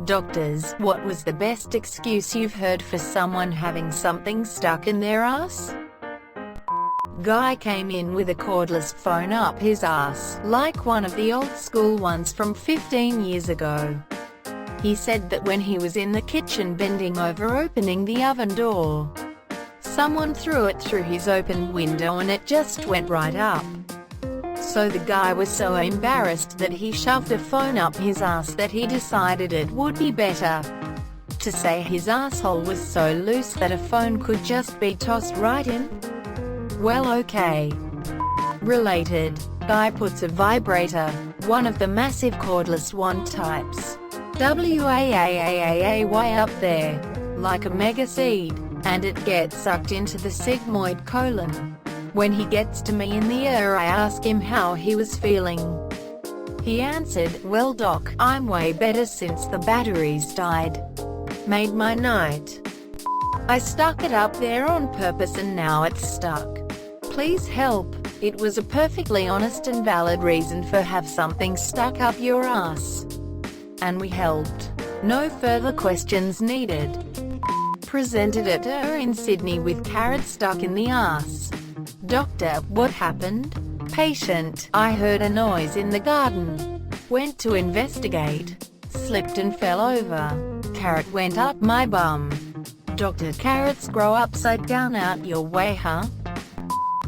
Doctors, what was the best excuse you've heard for someone having something stuck in their ass? Guy came in with a cordless phone up his ass, like one of the old school ones from 15 years ago. He said that when he was in the kitchen bending over opening the oven door, someone threw it through his open window and it just went right up. So the guy was so embarrassed that he shoved a phone up his ass that he decided it would be better to say his asshole was so loose that a phone could just be tossed right in. Well, okay. Related, guy puts a vibrator, one of the massive cordless one types, WAAAAY up there, like a mega seed, and it gets sucked into the sigmoid colon. When he gets to me in the ear, I ask him how he was feeling. He answered, "Well doc, I'm way better since the batteries died. Made my night. I stuck it up there on purpose and now it's stuck. Please help." It was a perfectly honest and valid reason for have something stuck up your ass. And we helped. No further questions needed. Presented at her in Sydney with carrot stuck in the ass. Doctor, what happened? Patient, I heard a noise in the garden. Went to investigate. Slipped and fell over. Carrot went up my bum. Doctor, carrots grow upside down out your way, huh?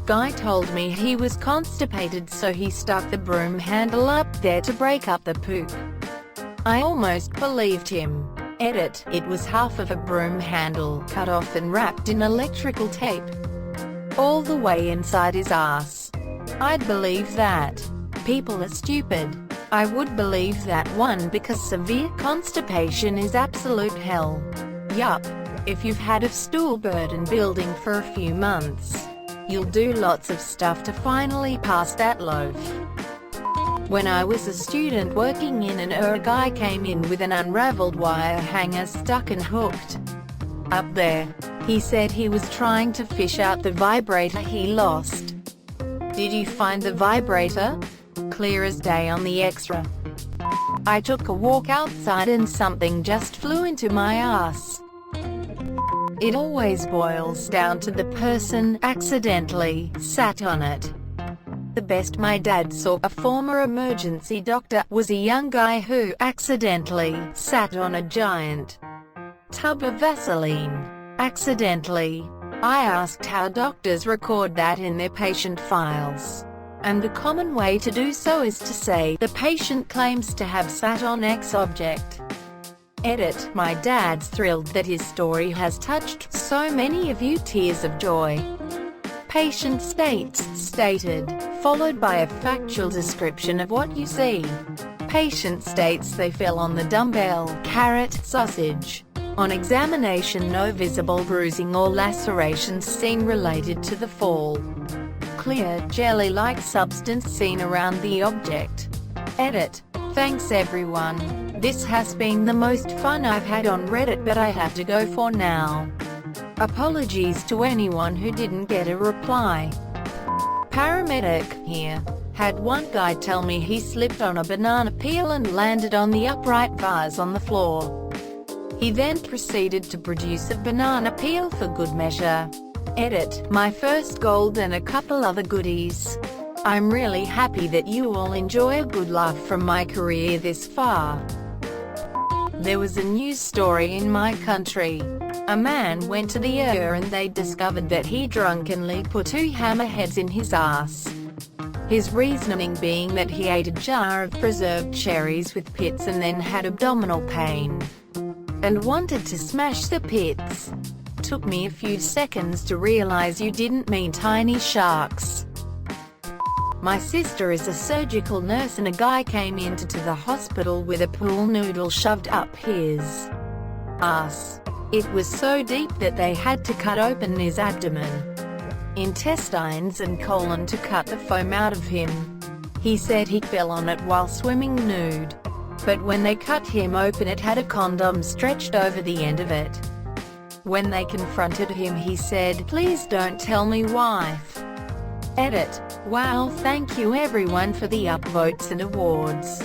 Guy told me he was constipated, so he stuck the broom handle up there to break up the poop. I almost believed him. Edit, it was half of a broom handle, cut off and wrapped in electrical tape, all the way inside his ass. I'd believe that. People are stupid. I would believe that one because severe constipation is absolute hell. Yup. If you've had a stool burden building for a few months, you'll do lots of stuff to finally pass that loaf. When I was a student working in a guy came in with an unraveled wire hanger stuck and hooked up there. He said he was trying to fish out the vibrator he lost. Did you find the vibrator? Clear as day on the X-ray. I took a walk outside and something just flew into my ass. It always boils down to the person accidentally sat on it. The best my dad saw, a former emergency doctor, was a young guy who accidentally sat on a giant tub of Vaseline. Accidentally. I asked how doctors record that in their patient files. And the common way to do so is to say, the patient claims to have sat on X object. Edit, my dad's thrilled that his story has touched so many of you. Tears of joy. Patient states, stated, followed by a factual description of what you see. Patient states they fell on the dumbbell, carrot, sausage. On examination, no visible bruising or lacerations seen related to the fall. Clear, jelly-like substance seen around the object. Edit. Thanks everyone. This has been the most fun I've had on Reddit, but I have to go for now. Apologies to anyone who didn't get a reply. Paramedic here. Had one guy tell me he slipped on a banana peel and landed on the upright vase on the floor. He then proceeded to produce a banana peel for good measure. Edit, my first gold and a couple other goodies. I'm really happy that you all enjoy a good laugh from my career this far. There was a news story in my country. A man went to the ER and they discovered that he drunkenly put 2 hammerheads in his ass. His reasoning being that he ate a jar of preserved cherries with pits and then had abdominal pain and wanted to smash the pits. Took me a few seconds to realize you didn't mean tiny sharks. My sister is a surgical nurse and a guy came into the hospital with a pool noodle shoved up his ass. It was so deep that they had to cut open his abdomen, intestines and colon to cut the foam out of him. He said he fell on it while swimming nude. But when they cut him open, it had a condom stretched over the end of it. When they confronted him, he said, "Please don't tell me, wife." Edit. Wow, thank you everyone for the upvotes and awards.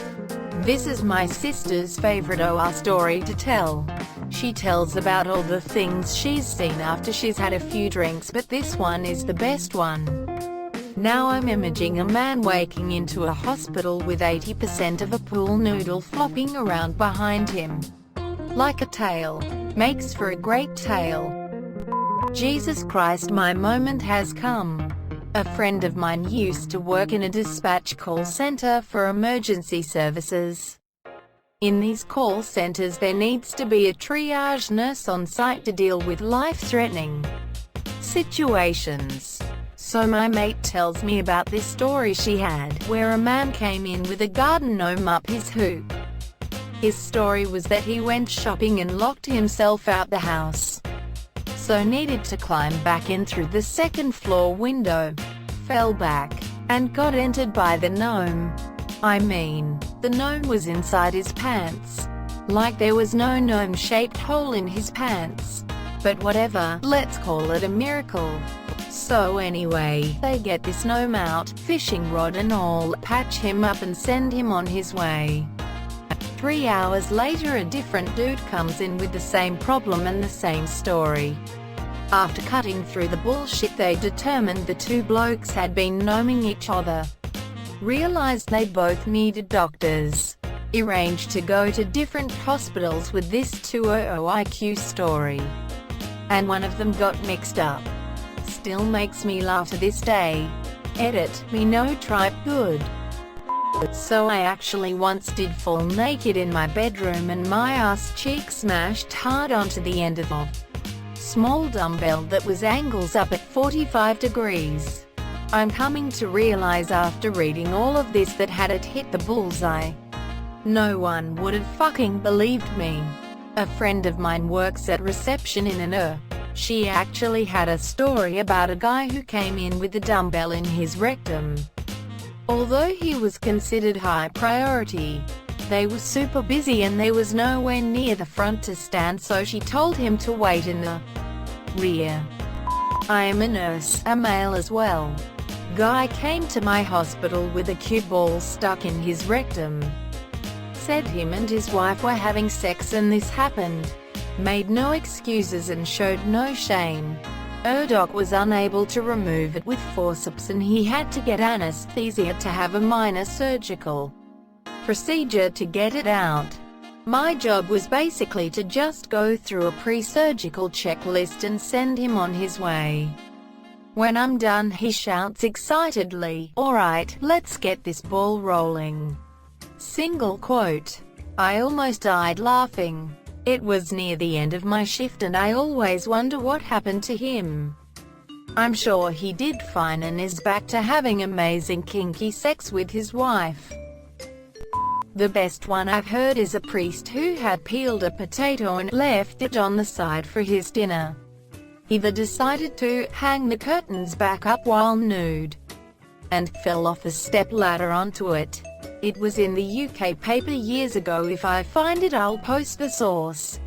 This is my sister's favorite OR story to tell. She tells about all the things she's seen after she's had a few drinks, but this one is the best one. Now I'm imaging a man waking into a hospital with 80% of a pool noodle flopping around behind him. Like a tale. Makes for a great tale. Jesus Christ, my moment has come. A friend of mine used to work in a dispatch call center for emergency services. In these call centers there needs to be a triage nurse on site to deal with life-threatening situations. So my mate tells me about this story she had, where a man came in with a garden gnome up his hoop. His story was that he went shopping and locked himself out the house. So needed to climb back in through the second floor window, fell back, and got entered by the gnome. I mean, the gnome was inside his pants. Like there was no gnome-shaped hole in his pants. But whatever, let's call it a miracle. So anyway, they get this gnome out, fishing rod and all, patch him up and send him on his way. 3 hours later a different dude comes in with the same problem and the same story. After cutting through the bullshit they determined the two blokes had been gnoming each other. Realized they both needed doctors. Arranged to go to different hospitals with this 200 IQ story. And one of them got mixed up. Still makes me laugh to this day. Edit, me no tripe good. So I actually once did fall naked in my bedroom and my ass cheek smashed hard onto the end of a small dumbbell that was angles up at 45 degrees. I'm coming to realize after reading all of this that had it hit the bullseye, no one would have fucking believed me. A friend of mine works at reception in an She actually had a story about a guy who came in with a dumbbell in his rectum. Although he was considered high priority, they were super busy and there was nowhere near the front to stand, so she told him to wait in the rear. I am a nurse, a male as well. Guy came to my hospital with a cue ball stuck in his rectum. Said him and his wife were having sex and this happened. Made no excuses and showed no shame. Doc was unable to remove it with forceps and he had to get anesthesia to have a minor surgical procedure to get it out. My job was basically to just go through a pre-surgical checklist and send him on his way. When I'm done he shouts excitedly, "Alright, let's get this ball rolling." Single quote. I almost died laughing. It was near the end of my shift and I always wonder what happened to him. I'm sure he did fine and is back to having amazing kinky sex with his wife. The best one I've heard is a priest who had peeled a potato and left it on the side for his dinner. He then decided to hang the curtains back up while nude, and fell off a step ladder onto it. It was in the UK paper years ago. If I find it I'll post the source.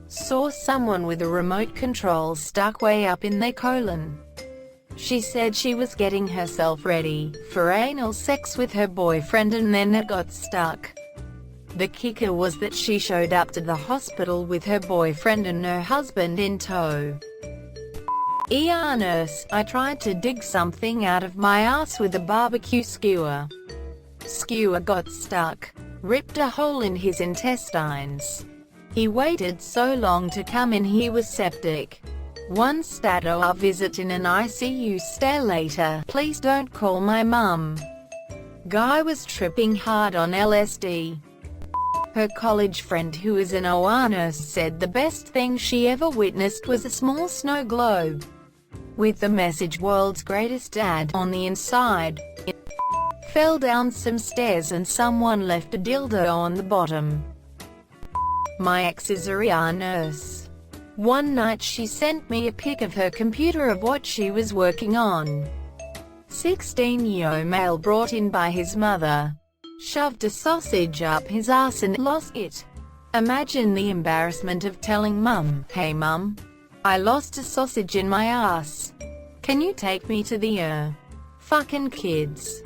Saw someone with a remote control stuck way up in their colon. She said she was getting herself ready for anal sex with her boyfriend and then it got stuck. The kicker was that she showed up to the hospital with her boyfriend and her husband in tow. ER nurse, I tried to dig something out of my ass with a barbecue skewer. Skewer got stuck. Ripped a hole in his intestines. He waited so long to come in he was septic. One stat-OR visit in an ICU stay later, please don't call my mum. Guy was tripping hard on LSD. Her college friend who is an OR nurse said the best thing she ever witnessed was a small snow globe with the message "World's Greatest Dad" on the inside. It fell down some stairs and someone left a dildo on the bottom. My ex is a ER nurse. One night she sent me a pic of her computer of what she was working on. 16-year-old male brought in by his mother. Shoved a sausage up his ass and lost it. Imagine the embarrassment of telling mum, "Hey mum, I lost a sausage in my ass. Can you take me to the fucking kids?"